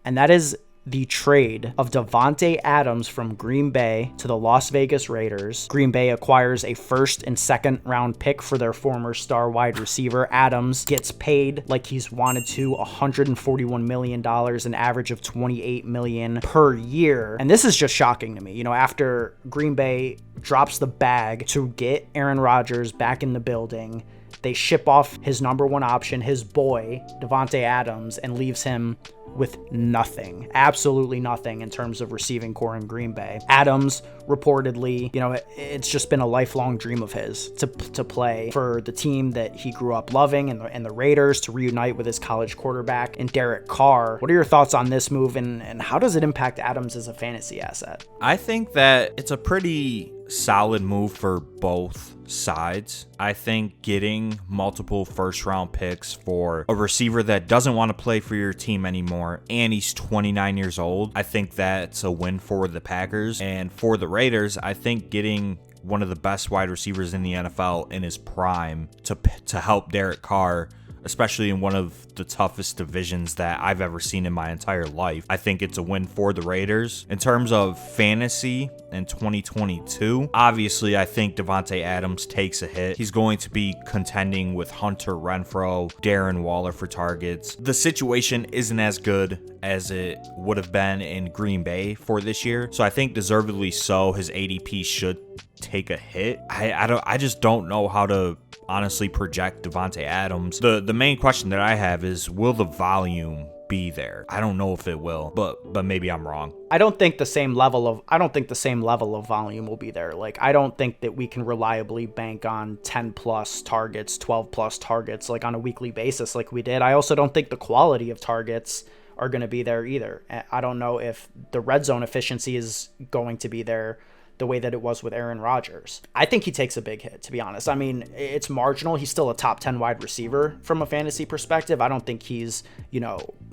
and that is the trade of Davante Adams from Green Bay to the Las Vegas Raiders. Green Bay acquires a first and second round pick for their former star wide receiver. Adams gets paid like he's wanted to, $141 million, an average of $28 million per year. And this is just shocking to me. You know, after Green Bay drops the bag to get Aaron Rodgers back in the building, they ship off his number one option, his boy, Davante Adams, and leaves him with nothing, absolutely nothing in terms of receiving core in Green Bay. Adams, reportedly, you know, it's just been a lifelong dream of his to play for the team that he grew up loving and the Raiders, to reunite with his college quarterback and Derek Carr. What are your thoughts on this move, and how does it impact Adams as a fantasy asset? I think that it's a pretty solid move for both sides. I think getting multiple first round picks for a receiver that doesn't want to play for your team anymore, and he's 29 years old, I think that's a win for the Packers. And for the Raiders, I think getting one of the best wide receivers in the NFL in his prime to help Derek Carr, especially in one of the toughest divisions that I've ever seen in my entire life, I think it's a win for the Raiders. In terms of fantasy in 2022, obviously I think Davante Adams takes a hit. He's going to be contending with Hunter Renfrow, Darren Waller for targets. The situation isn't as good as it would have been in Green Bay for this year, so I think deservedly so, his ADP should take a hit. I just don't know how to honestly project Davante Adams. The main question that I have is, will the volume be there? I don't know if it will, but maybe I'm wrong. I don't think the same level of volume will be there. Like, I don't think that we can reliably bank on 10 plus targets, 12 plus targets, like on a weekly basis like we did. I also don't think the quality of targets are going to be there either. I don't know if the red zone efficiency is going to be there the way that it was with Aaron Rodgers. I think he takes a big hit, to be honest. I mean, it's marginal. He's still a top 10 wide receiver from a fantasy perspective. I don't think he's,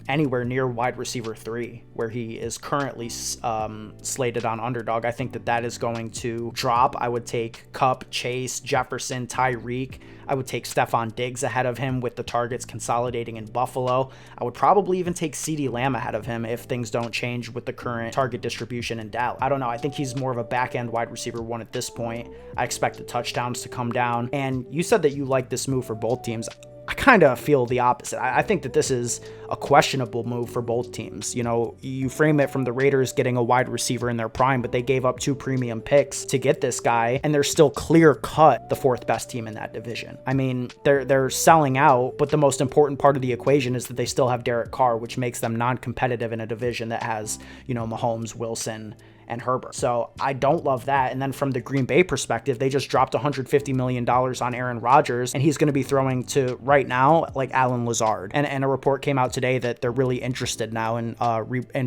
anywhere near wide receiver 3, where he is currently slated on Underdog. I think that is going to drop. I would take Kupp, Chase, Jefferson, Tyreek. I would take Stephon Diggs ahead of him with the targets consolidating in Buffalo. I would probably even take CeeDee Lamb ahead of him if things don't change with the current target distribution in Dallas. I don't know. I think he's more of a back-end wide receiver 1 at this point. I expect the touchdowns to come down. And you said that you like this move for both teams. I kind of feel the opposite. I think that this is a questionable move for both teams. You know, you frame it from the Raiders getting a wide receiver in their prime, but they gave up 2 premium picks to get this guy, and they're still clear-cut the 4th best team in that division. I mean, they're selling out, but the most important part of the equation is that they still have Derek Carr, which makes them non-competitive in a division that has, Mahomes, Wilson, and Herbert. So I don't love that. And then from the Green Bay perspective, they just dropped $150 million on Aaron Rodgers, and he's going to be throwing to, right now, like Allen Lazard. And a report came out today that they're really interested now in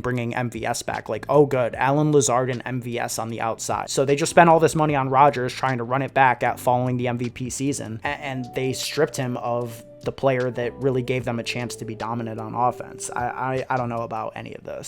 bringing MVS back. Like, oh good, Allen Lazard and MVS on the outside. So they just spent all this money on Rodgers trying to run it back following the MVP season, and they stripped him of the player that really gave them a chance to be dominant on offense. I don't know about any of this.